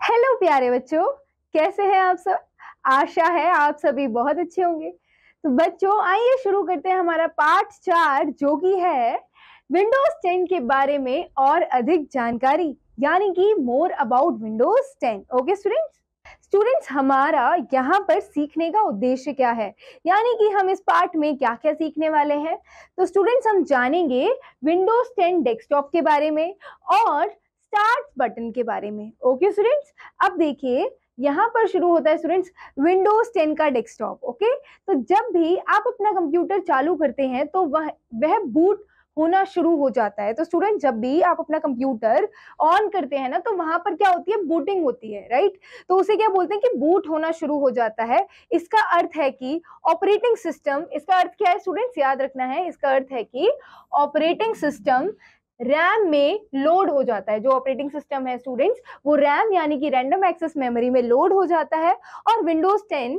Hello प्यारे बच्चों, कैसे हैं आप सब। आशा है आप सभी बहुत अच्छे होंगे। तो बच्चों आइए शुरू करते हैं हमारा पाठ 4 जो कि है विंडोज 10 के बारे में और अधिक जानकारी, यानी कि more about Windows 10। Okay students हमारा यहाँ पर सीखने का उद्देश्य क्या है, यानी कि हम इस पाठ में क्या क्या सीखने वाले हैं। तो स्टूडेंट्स हम जानेंगे विंडोज 10 डेस्कटॉप के बारे में और स्टार्ट बटन के बारे में। ओके स्टूडेंट्स, अब देखिए यहाँ पर शुरू होता है स्टूडेंट्स विंडोज 10 का डेस्कटॉप। ओके, तो जब भी आप अपना कंप्यूटर चालू करते हैं तो वह बूट होना शुरू हो जाता है। तो स्टूडेंट जब भी आप अपना कंप्यूटर ऑन करते हैं ना, तो वहां पर क्या होती है, बूटिंग होती है, राइट। तो उसे क्या बोलते हैं कि बूट होना शुरू हो जाता है। इसका अर्थ है कि ऑपरेटिंग सिस्टम, इसका अर्थ क्या है स्टूडेंट्स, याद रखना है, इसका अर्थ है कि ऑपरेटिंग सिस्टम रैम में लोड हो जाता है। जो ऑपरेटिंग सिस्टम है स्टूडेंट्स वो रैम यानी कि रैंडम एक्सेस मेमोरी में लोड हो जाता है और विंडोज 10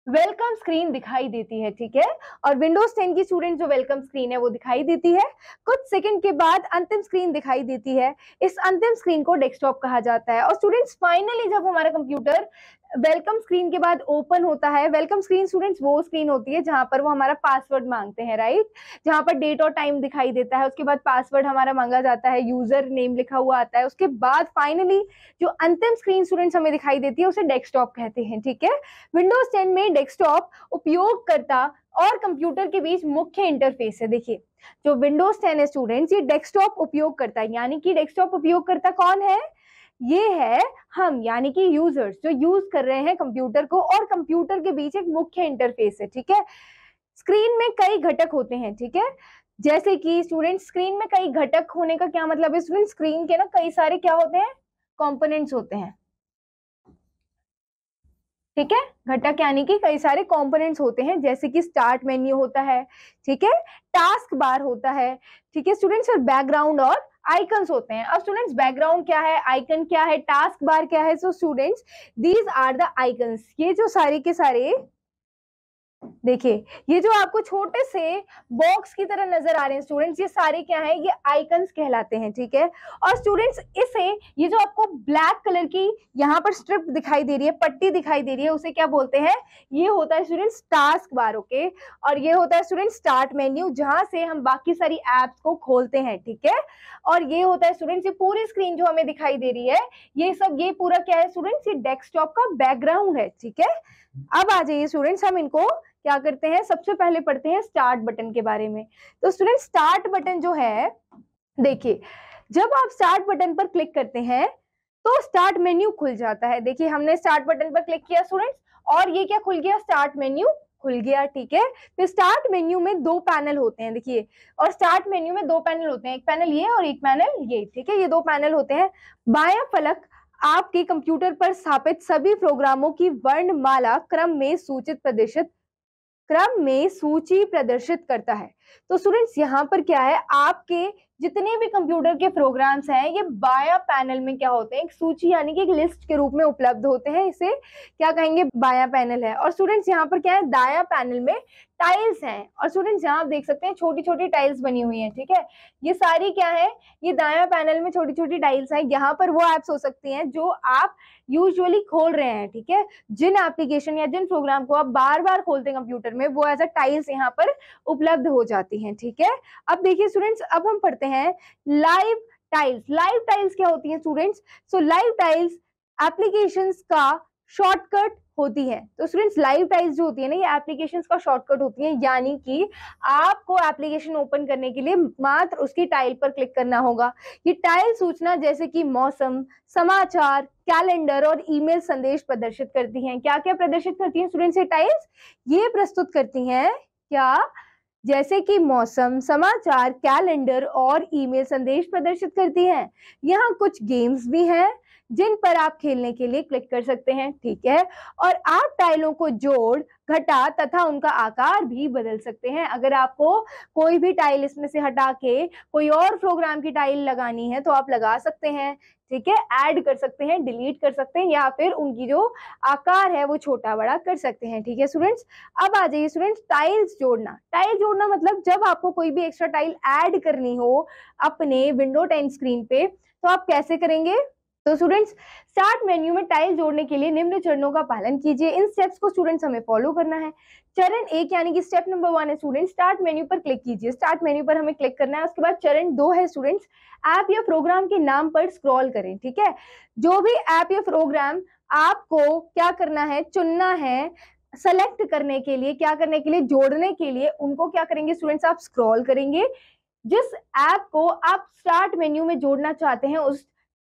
वेलकम स्क्रीन दिखाई देती है। ठीक है, और विंडोज 10 की स्टूडेंट जो वेलकम स्क्रीन है वो दिखाई देती है। कुछ सेकंड के बाद अंतिम स्क्रीन दिखाई देती है। इस अंतिम स्क्रीन को डेस्कटॉप कहा जाता है। और स्टूडेंट्स फाइनली जब हमारा कंप्यूटर वेलकम स्क्रीन के बाद ओपन होता है, वेलकम स्क्रीन स्टूडेंट्स वो स्क्रीन होती है जहां पर वो हमारा पासवर्ड मांगते हैं, राइट, जहां पर डेट और टाइम दिखाई देता है, उसके बाद पासवर्ड हमारा मांगा जाता है, यूजर नेम लिखा हुआ आता है, उसके बाद फाइनली जो अंतिम स्क्रीन स्टूडेंट्स हमें दिखाई देती है उसे डेस्कटॉप कहते हैं। ठीक है, विंडोज 10 में डेस्कटॉप उपयोगकर्ता और कंप्यूटर के बीच मुख्य इंटरफेस है। देखिए जो विंडोज 10 है स्टूडेंट्स, ये डेस्कटॉप उपयोगकर्ता है, यानी कि डेस्कटॉप उपयोगकर्ता कौन है, ये है हम, यानी कि यूजर्स जो यूज कर रहे हैं कंप्यूटर को, और कंप्यूटर के बीच एक मुख्य इंटरफेस है। ठीक है, स्क्रीन में कई घटक होते हैं। ठीक है, जैसे कि स्टूडेंट स्क्रीन में कई घटक होने का क्या मतलब है स्टूडेंट, स्क्रीन के ना कई सारे क्या होते हैं, कंपोनेंट्स होते हैं। ठीक है, घटक यानी कि कई सारे कंपोनेंट्स होते हैं, जैसे कि स्टार्ट मेन्यू होता है, ठीक है, टास्क बार होता है, ठीक है स्टूडेंट्स, और बैकग्राउंड और आइकन्स होते हैं। अब स्टूडेंट्स बैकग्राउंड क्या है, आइकन क्या है, टास्क बार क्या है, so students these are the icons. ये जो सारे के सारे देखिए, ये जो आपको छोटे से बॉक्स की तरह नजर आ रहे हैं स्टूडेंट्स, ये सारे क्या हैं, ये आइकन्स कहलाते हैं। ठीक है, और स्टूडेंट्स इसे, ये जो आपको ब्लैक कलर की यहाँ पर स्ट्रिप दिखाई दे रही है, पट्टी दिखाई दे रही है, उसे क्या बोलते हैं, ये होता है स्टूडेंट्स टास्क बार। ओके, और ये होता है स्टूडेंट्स स्टार्ट मेन्यू, जहां से हम बाकी सारी एप्स को खोलते हैं। ठीक है, और ये होता है स्टूडेंट्स, ये पूरी स्क्रीन जो हमें दिखाई दे रही है, ये सब, ये पूरा क्या है स्टूडेंट्स, ये डेस्कटॉप का बैकग्राउंड है। ठीक है, अब आ जाइए स्टूडेंट्स, हम इनको क्या करते हैं, सबसे पहले पढ़ते हैं स्टार्ट बटन के बारे में। तो स्टूडेंट स्टार्ट बटन जो है, देखिए जब आप स्टार्ट बटन पर क्लिक करते हैं तो स्टार्ट मेन्यू खुल जाता है। देखिए हमने स्टार्ट बटन पर क्लिक किया स्टूडेंट्स, और ये क्या खुल गया, स्टार्ट मेन्यू खुल गया। ठीक है, तो स्टार्ट मेन्यू में दो पैनल होते हैं, देखिए, और स्टार्ट मेन्यू में दो पैनल होते हैं, एक पैनल ये और एक पैनल ये। ठीक है, ये दो पैनल होते हैं। बायां फलक आपके कंप्यूटर पर स्थापित सभी प्रोग्रामों की वर्णमाला क्रम में सूची प्रदर्शित करता है। तो स्टूडेंट्स यहाँ पर क्या है, आपके जितने भी कंप्यूटर के प्रोग्राम्स हैं ये बाया पैनल में क्या होते हैं, एक सूची यानी कि एक लिस्ट के रूप में उपलब्ध होते हैं, इसे क्या कहेंगे, बाया पैनल है। और स्टूडेंट्स यहाँ पर क्या है, दाया पैनल में टाइल्स हैं, और स्टूडेंट्स यहाँ आप देख सकते हैं छोटी छोटी टाइल्स बनी हुई हैं। ठीक है, ये सारी क्या है, ये दाया पैनल में छोटी छोटी टाइल्स हैं। यहाँ पर वो एप्स हो सकती हैं जो आप यूजुअली खोल रहे हैं। ठीक है, जिन एप्लीकेशन या जिन प्रोग्राम को आप बार बार खोलते हैं कंप्यूटर में, वो एज अ टाइल्स यहाँ पर उपलब्ध हो जाती हैं। ठीक है, अब देखिए स्टूडेंट्स, अब हम पढ़ते हैं लाइव टाइल्स। लाइव टाइल्स क्या होती हैं स्टूडेंट्स, सो लाइव टाइल्स एप्लीकेशंस का शॉर्टकट होती है। तो स्टूडेंट्स लाइव टाइल्स जो होती है ना, ये एप्लीकेशंस का शॉर्टकट होती है, यानी कि आपको एप्लीकेशन ओपन करने के लिए मात्र उसकी टाइल पर क्लिक करना होगा। ये टाइल सूचना जैसे कि मौसम, समाचार, कैलेंडर और ईमेल संदेश प्रदर्शित करती हैं। क्या क्या प्रदर्शित करती हैं स्टूडेंट्स ये टाइल्स, ये प्रस्तुत करती हैं क्या, जैसे कि मौसम, समाचार, कैलेंडर और ईमेल संदेश प्रदर्शित करती हैं। यहाँ कुछ गेम्स भी हैं जिन पर आप खेलने के लिए क्लिक कर सकते हैं। ठीक है, और आप टाइलों को जोड़, घटा तथा उनका आकार भी बदल सकते हैं। अगर आपको कोई भी टाइल इसमें से हटा के कोई और प्रोग्राम की टाइल लगानी है तो आप लगा सकते हैं। ठीक है, ऐड कर सकते हैं, डिलीट कर सकते हैं, या फिर उनकी जो आकार है वो छोटा बड़ा कर सकते हैं। ठीक है स्टूडेंट्स, अब आ जाइए स्टूडेंट्स टाइल्स जोड़ना। टाइल जोड़ना मतलब जब आपको कोई भी एक्स्ट्रा टाइल ऐड करनी हो अपने विंडो 10 स्क्रीन पे, तो आप कैसे करेंगे, तो स्टूडेंट्स स्टार्ट मेन्यू में टाइल जोड़ने के लिए निम्न चरणों का पालन कीजिए। इन स्टेप्स को स्टूडेंट्स हमें फॉलो करना है। चरण 1 यानी कि स्टेप नंबर 1 है स्टूडेंट्स, स्टार्ट मेन्यू पर क्लिक कीजिए। स्टार्ट मेन्यू पर हमें क्लिक करना है। उसके बाद चरण 2 है स्टूडेंट्स, ऐप या प्रोग्राम के नाम पर स्क्रॉल करें। ठीक है, जो भी ऐप या प्रोग्राम आपको क्या करना है, चुनना है, सेलेक्ट करने के लिए, क्या करने के लिए, जोड़ने के लिए, उनको क्या करेंगे स्टूडेंट्स, आप स्क्रॉल करेंगे। जिस ऐप को आप स्टार्ट मेन्यू में जोड़ना चाहते हैं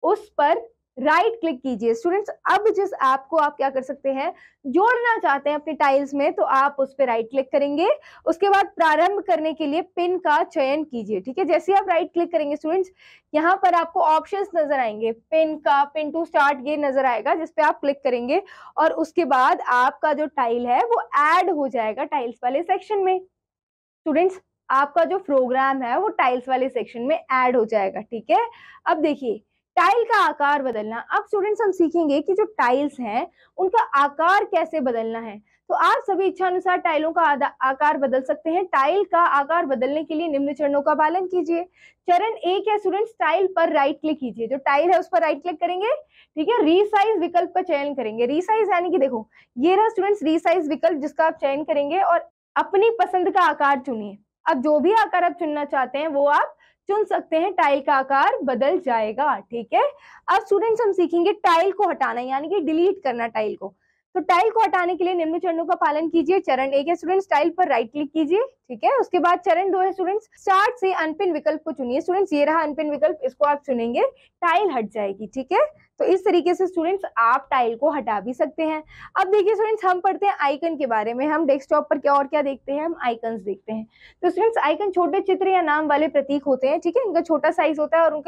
उस पर राइट क्लिक कीजिए। स्टूडेंट्स अब जिस ऐप को आप क्या कर सकते हैं, जोड़ना चाहते हैं अपने टाइल्स में, तो आप उस पर राइट क्लिक करेंगे। उसके बाद प्रारंभ करने के लिए पिन का चयन कीजिए। ठीक है, जैसे आप राइट क्लिक करेंगे स्टूडेंट्स, यहाँ पर आपको ऑप्शंस नजर आएंगे, पिन टू स्टार्ट ये नजर आएगा, जिसपे आप क्लिक करेंगे और उसके बाद आपका जो टाइल है वो ऐड हो जाएगा टाइल्स वाले सेक्शन में। स्टूडेंट्स आपका जो प्रोग्राम है वो टाइल्स वाले सेक्शन में ऐड हो जाएगा। ठीक है, अब देखिए टाइल का आकार बदलना। अब स्टूडेंट्स हम सीखेंगे कि जो टाइल्स हैं उनका आकार कैसे बदलना है। तो आप सभी इच्छानुसार टाइलों का आकार बदल सकते हैं। टाइल का आकार बदलने के लिए निम्न चरणों का पालन कीजिए। चरण 1 है स्टूडेंट्स, टाइल पर राइट क्लिक कीजिए। जो टाइल है उस पर राइट क्लिक करेंगे। ठीक है, रीसाइज विकल्प का चयन करेंगे। रीसाइज यानी कि देखो ये रहा स्टूडेंट्स रीसाइज विकल्प, जिसका आप चयन करेंगे और अपनी पसंद का आकार चुनिए। अब जो भी आकार आप चुनना चाहते हैं वो आप चुन सकते हैं, टाइल का आकार बदल जाएगा। ठीक है, अब स्टूडेंट्स हम सीखेंगे टाइल को हटाना यानी कि डिलीट करना टाइल को। तो टाइल को हटाने के लिए निम्न चरणों का पालन कीजिए। चरण 1 है स्टूडेंट्स, टाइल पर राइट क्लिक कीजिए। ठीक है, उसके बाद चरण 2 है स्टूडेंट्स, स्टार्ट से अनपिन विकल्प को चुनिए। स्टूडेंट्स ये रहा अनपिन विकल्प, इसको आप चुनेंगे, टाइल हट जाएगी। ठीक है, तो इस तरीके से स्टूडेंट्स आप टाइल को हटा भी सकते हैं। अब देखिए स्टूडेंट्स हम पढ़ते हैं आइकन के बारे में। हम डेस्कटॉप पर क्या और क्या देखते हैं, हम आइकन्स देखते हैं। तो स्टूडेंट्स आइकन छोटे चित्र या नाम वाले प्रतीक होते हैं। ठीक है, इनका छोटा साइज होता है और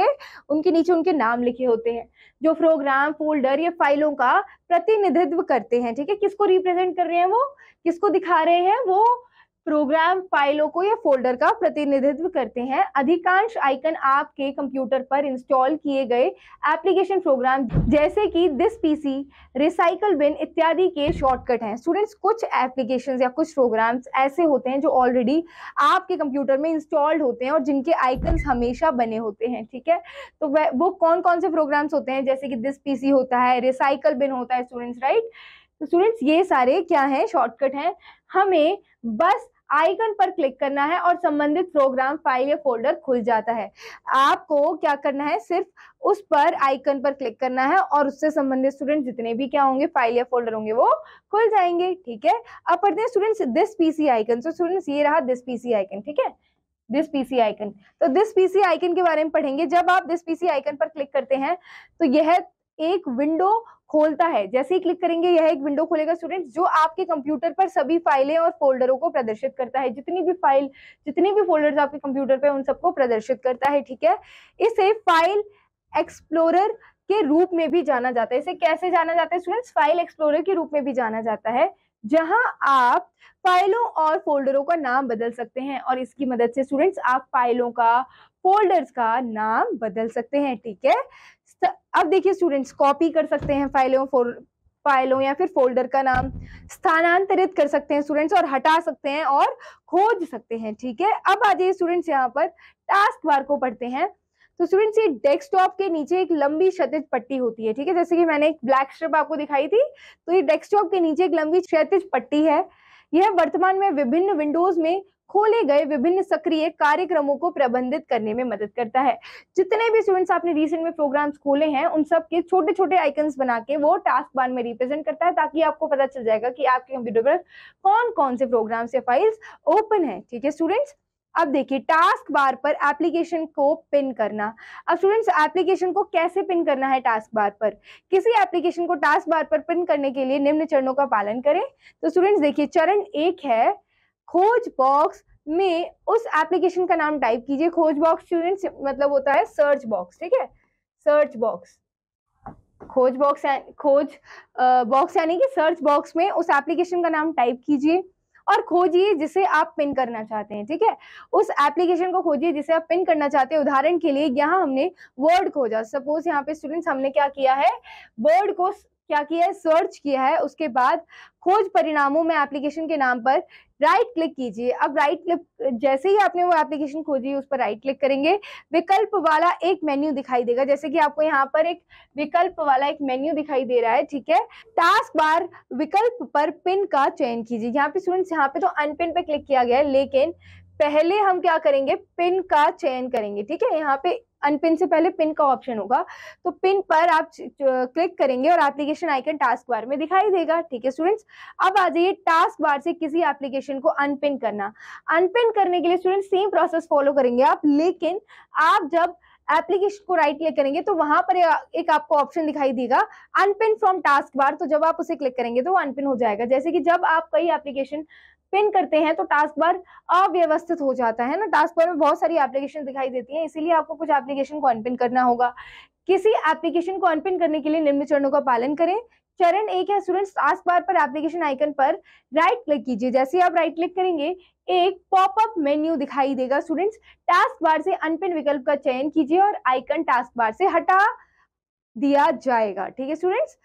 उनके नीचे उनके नाम लिखे होते हैं, जो प्रोग्राम, फोल्डर या फाइलों का प्रतिनिधित्व करते हैं। ठीक है, किसको रिप्रेजेंट कर रहे हैं, वो किसको दिखा रहे हैं, वो प्रोग्राम, फाइलों को या फोल्डर का प्रतिनिधित्व करते हैं। अधिकांश आइकन आपके कंप्यूटर पर इंस्टॉल किए गए एप्लीकेशन प्रोग्राम जैसे कि दिस पीसी, रिसाइकल बिन इत्यादि के शॉर्टकट हैं। स्टूडेंट्स कुछ एप्लीकेशंस या कुछ प्रोग्राम्स ऐसे होते हैं जो ऑलरेडी आपके कंप्यूटर में इंस्टॉल्ड होते हैं और जिनके आइकन्स हमेशा बने होते हैं। ठीक है, तो वो कौन कौन से प्रोग्राम्स होते हैं, जैसे कि दिस पीसी होता है, रिसाइकल बिन होता है स्टूडेंट्स, राइट। तो स्टूडेंट्स ये सारे क्या हैं, शॉर्टकट हैं। हमें बस आइकन पर क्लिक करना है और संबंधित प्रोग्राम, फाइल या फोल्डर खुल जाता है। आपको क्या करना है, सिर्फ उस पर आइकन पर क्लिक करना है और उससे संबंधित स्टूडेंट जितने भी क्या होंगे, फाइल या फोल्डर होंगे, वो खुल जाएंगे। ठीक है, अब पढ़ते हैं स्टूडेंट्स दिस पीसी आइकन। तो स्टूडेंट्स ये रहा दिस पीसी आइकन। ठीक है, दिस पीसी आइकन, तो दिस पीसी आइकन के बारे में पढ़ेंगे। जब आप दिस पीसी आइकन पर क्लिक करते हैं तो यह एक विंडो खोलता है। जैसे ही क्लिक करेंगे यह एक विंडो खोलेगा स्टूडेंट्स, जो आपके कंप्यूटर पर सभी फाइलें और फोल्डरों को प्रदर्शित करता है। जितनी भी फाइल, जितनी भी फोल्डर्स आपके कंप्यूटर पे, उन सबको प्रदर्शित करता है। ठीक है, इसे फाइल एक्सप्लोरर के रूप में भी जाना जाता है। इसे कैसे जाना जाता है स्टूडेंट्स, फाइल एक्सप्लोरर के रूप में भी जाना जाता है, जहां आप फाइलों और फोल्डरों का नाम बदल सकते हैं और इसकी मदद से स्टूडेंट्स आप फाइलों का, फोल्डर्स का नाम बदल सकते हैं। ठीक है, अब देखिए स्टूडेंट्स कॉपी कर सकते हैं फाइलों या फिर फोल्डर का नाम, स्थानांतरित कर सकते हैं स्टूडेंट्स और हटा सकते हैं और खोज सकते हैं। ठीक है, अब आ जाइए स्टूडेंट्स यहाँ पर टास्क बार को पढ़ते हैं। तो स्टूडेंट्स ये डेस्कटॉप के नीचे एक लंबी क्षैतिज पट्टी होती है। ठीक है, जैसे कि मैंने एक ब्लैक स्ट्रिप आपको दिखाई थी, तो ये डेस्कटॉप के नीचे एक लंबी क्षैतिज पट्टी है। यह वर्तमान में विभिन्न विंडोज में खोले गए विभिन्न सक्रिय कार्यक्रमों को प्रबंधित करने में मदद करता है। जितने भी स्टूडेंट्स आपने रिसेंट में प्रोग्राम्स खोले हैं उन सब के छोटे छोटे आइकन्स बना के वो टास्क बार में रिप्रेजेंट करता है, ताकि आपको पता चल जाएगा कि आपके कंप्यूटर पर कौन कौन से प्रोग्राम्स या फाइल्स ओपन है। ठीक है स्टूडेंट्स, अब देखिए टास्क बार पर एप्लीकेशन को पिन करना। अब स्टूडेंट्स एप्लीकेशन को कैसे पिन करना है टास्क बार पर, किसी एप्लीकेशन को टास्क बार पर पिन करने के लिए निम्न चरणों का पालन करें। तो स्टूडेंट्स देखिए चरण 1 है, खोज बॉक्स में उस एप्लीकेशन का नाम टाइप कीजिए। खोज बॉक्स स्टूडेंट्स मतलब होता है सर्च बॉक्स। ठीक है, सर्च बॉक्स, खोज बॉक्स यानी कि सर्च बॉक्स में उस एप्लीकेशन का नाम टाइप कीजिए और खोजिए जिसे आप पिन करना चाहते हैं। ठीक है, उस एप्लीकेशन को खोजिए जिसे आप पिन करना चाहते हैं। उदाहरण के लिए यहाँ हमने वर्ड खोजा, सपोज यहाँ पे स्टूडेंट्स हमने क्या किया है, वर्ड को क्या किया है, सर्च किया है। उसके बाद खोज परिणामों में एप्लीकेशन के नाम पर राइट क्लिक कीजिए। अब राइट क्लिक, जैसे ही आपने वो एप्लीकेशन खोजी उस पर राइट क्लिक करेंगे, विकल्प वाला एक मेन्यू दिखाई देगा। जैसे कि आपको यहाँ पर एक विकल्प वाला एक मेन्यू दिखाई दे रहा है, ठीक है। टास्क बार विकल्प पर पिन का चयन कीजिए। यहाँ पे स्टूडेंट्स, यहाँ पे तो अनपिन पे क्लिक किया गया है, लेकिन पहले हम क्या करेंगे, पिन का चयन करेंगे, ठीक है। यहाँ पे अनपिन से पहले पिन का ऑप्शन होगा, तो पिन पर आप क्लिक करेंगे और एप्लीकेशन आइकन टास्क बार में दिखाई देगा, ठीक है स्टूडेंट्स। अब आ जाइए टास्क बार से किसी एप्लीकेशन को अनपिन करना। अनपिन करने के लिए स्टूडेंट सेम प्रोसेस फॉलो करेंगे आप, लेकिन आप जब एप्लीकेशन को राइट क्लिक करेंगे तो वहां पर एक आपको ऑप्शन दिखाई देगा अनपिन फ्रॉम टास्क बार, तो जब आप उसे क्लिक करेंगे तो वो अनपिन हो जाएगा। जैसे कि जब आप कई एप्लीकेशन पिन करते हैं तो टास्क बार अव्यवस्थित हो जाता है ना, टास्क बार में बहुत सारी एप्लीकेशन दिखाई देती हैं, इसीलिए आपको कुछ एप्लीकेशन को अनपिन करना होगा। किसी एप्लीकेशन को अनपिन करने के लिए निम्न चरणों का पालन करें। चरण 1 है स्टूडेंट्स, टास्क बार पर एप्लीकेशन आइकन पर राइट क्लिक कीजिए। जैसे ही आप राइट क्लिक करेंगे एक पॉपअप मेन्यू दिखाई देगा स्टूडेंट्स, टास्क बार से अनपिन विकल्प का चयन कीजिए और आइकन टास्क बार से हटा दिया जाएगा, ठीक है स्टूडेंट्स।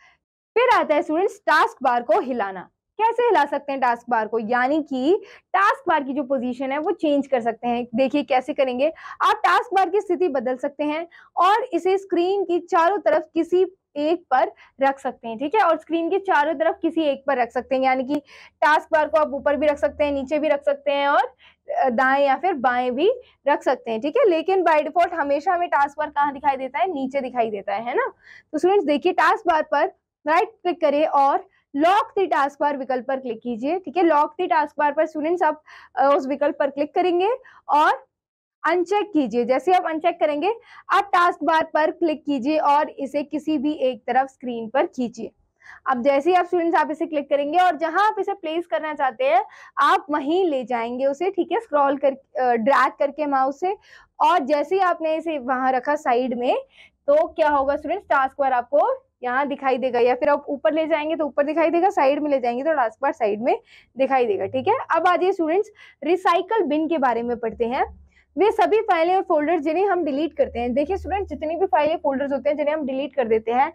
फिर आता है स्टूडेंट्स टास्क बार को हिलाना। कैसे हिला सकते हैं टास्क बार को, यानी कि टास्क बार की जो पोजीशन है वो चेंज कर सकते हैं। देखिए कैसे करेंगे, आप टास्क बार की स्थिति बदल सकते हैं और इसे स्क्रीन की चारों तरफ किसी एक पर रख सकते हैं, ठीक है। और स्क्रीन के चारों तरफ किसी एक पर रख सकते हैं, यानी कि टास्क बार को आप ऊपर भी रख सकते हैं, नीचे भी रख सकते हैं और दाएं या फिर बाएं भी रख सकते हैं, ठीक है। लेकिन बाय डिफॉल्ट हमेशा हमें टास्क बार कहाँ दिखाई देता है, नीचे दिखाई देता है ना। तो स्टूडेंट्स देखिए टास्क बार पर राइट क्लिक करें और लॉक द टास्क बार विकल्प पर क्लिक कीजिए, ठीक है। लॉक द टास्क बार पर स्टूडेंट्स आप उस विकल्प पर क्लिक करेंगे और अनचेक कीजिए। जैसे आप अनचेक करेंगे आप टास्क बार पर क्लिक कीजिए और इसे किसी भी एक तरफ स्क्रीन पर खींचिए। अब जैसे ही आप स्टूडेंट्स आप इसे क्लिक करेंगे और जहां आप इसे प्लेस करना चाहते हैं आप वहीं ले जाएंगे उसे, ठीक है, स्क्रॉल कर ड्रैग करके माउस से। और जैसे ही आपने इसे वहां रखा साइड में, तो क्या होगा स्टूडेंट्स, टास्क बार आपको यहाँ दिखाई देगा, या फिर आप ऊपर ले जाएंगे तो ऊपर दिखाई देगा, साइड में ले जाएंगे तो टास्क बार साइड में दिखाई देगा, ठीक है। अब आ जाइए स्टूडेंट्स रिसाइकल बिन के बारे में पढ़ते हैं। वे सभी फाइलें और फोल्डर जिन्हें हम डिलीट करते हैं, देखिए स्टूडेंट जितनी भी फाइलें फोल्डर्स होते हैं जिन्हें हम डिलीट कर देते हैं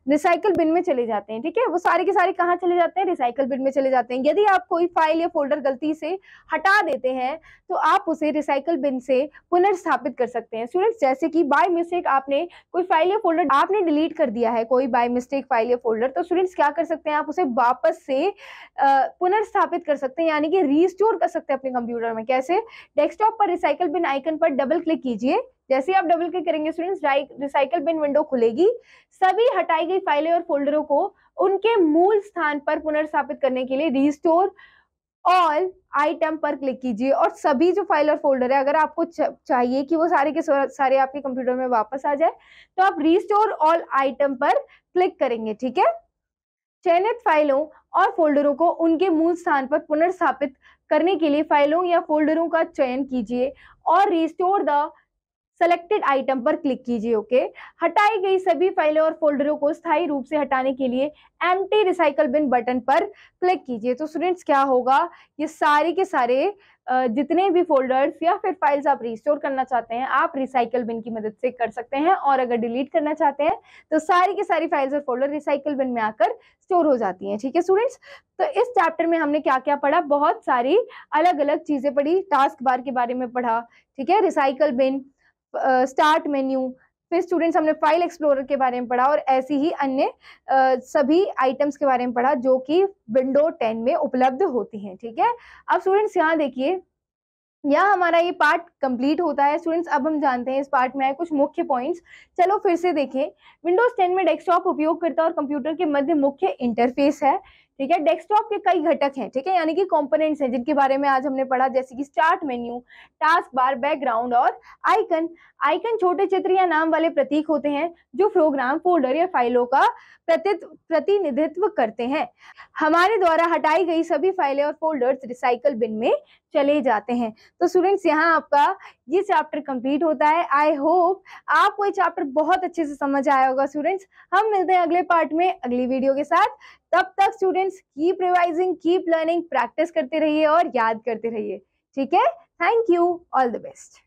रिसाइकल बिन में चले जाते हैं, ठीक है। वो सारे के सारे कहाँ चले जाते हैं, रिसाइकल बिन में चले जाते हैं। यदि आप कोई फाइल या फोल्डर गलती से हटा देते हैं तो आप उसे रिसाइकल बिन से पुनर्स्थापित कर सकते हैं स्टूडेंट्स। जैसे कि बाय मिस्टेक आपने कोई फाइल या फोल्डर आपने डिलीट कर दिया है, कोई बाय मिस्टेक फाइल या फोल्डर, तो स्टूडेंट्स क्या कर सकते हैं, आप उसे वापस से पुनर्स्थापित कर सकते हैं, यानी कि रीस्टोर कर सकते हैं अपने कंप्यूटर में। कैसे, डेस्कटॉप पर रिसाइकल बिन आइकन पर डबल क्लिक कीजिए। जैसे आप डबल क्लिक करेंगे स्टूडेंट्स रिसाइकल बिन विंडो खुलेगी। सभी हटाई गई फाइलें और फोल्डरों को उनके मूल स्थान पर पुनर्स्थापित करने के लिए रिस्टोर ऑल आइटम पर क्लिक कीजिए और सभी जो फाइल और फोल्डर है अगर आपको चाहिए कि वो सारे के सारे आपके कंप्यूटर में वापस आ जाए तो आप रिस्टोर ऑल आइटम पर क्लिक करेंगे, ठीक है। चयनित फाइलों और फोल्डरों को उनके मूल स्थान पर पुनर्स्थापित करने के लिए फाइलों या फोल्डरों का चयन कीजिए और रिस्टोर द सेलेक्टेड आइटम पर क्लिक कीजिए, ओके। हटाई गई सभी फाइलें और फोल्डरों को स्थायी रूप से हटाने के लिए एम्प्टी रिसाइकल बिन बटन पर क्लिक कीजिए। तो स्टूडेंट्स क्या होगा, ये सारे के सारे जितने भी फोल्डर्स या फिर फाइल्स आप रिस्टोर करना चाहते हैं आप रिसाइकल बिन की मदद से कर सकते हैं, और अगर डिलीट करना चाहते हैं तो सारी की सारी फाइल्स और फोल्डर रिसाइकल बिन में आकर स्टोर हो जाती हैं, ठीक है स्टूडेंट्स। तो इस चैप्टर में हमने क्या क्या पढ़ा, बहुत सारी अलग अलग चीजें पढ़ी, टास्क बार के बारे में पढ़ा, ठीक है, रिसाइकल बिन, स्टार्ट मेन्यू, फिर स्टूडेंट्स हमने फाइल एक्सप्लोरर के बारे में पढ़ा और ऐसी ही अन्य सभी आइटम्स के बारे में पढ़ा जो कि विंडो 10 में उपलब्ध होती हैं, ठीक है। अब स्टूडेंट्स यहाँ देखिए, यहाँ हमारा ये पार्ट कंप्लीट होता है स्टूडेंट्स। अब हम जानते हैं इस पार्ट में आए कुछ मुख्य पॉइंट्स, चलो फिर से देखें। विंडोज 10 में डेस्कटॉप उपयोगकर्ता और कंप्यूटर के मध्य मुख्य इंटरफेस है, ठीक है। डेस्कटॉप के कई घटक हैं, ठीक है, यानी कि कंपोनेंट्स हैं जिनके बारे में आज हमने पढ़ा, जैसे कि start menu, task bar, background और आइकन। आइकन छोटे चित्र या नाम वाले प्रतीक होते हैं जो प्रोग्राम, फोल्डर या फाइलों का प्रतिनिधित्व करते हैं। हमारे द्वारा हटाई गई सभी फाइलें और फोल्डर्स रिसाइकल बिन में चले जाते हैं। तो स्टूडेंट्स यहाँ आपका ये चैप्टर कंप्लीट होता है। आई होप आपको ये चैप्टर बहुत अच्छे से समझ आया होगा स्टूडेंट्स। हम मिलते हैं अगले पार्ट में अगली वीडियो के साथ। तब तक students keep revising, keep learning, practice करते रहिए और याद करते रहिए, ठीक है। Thank you, all the best.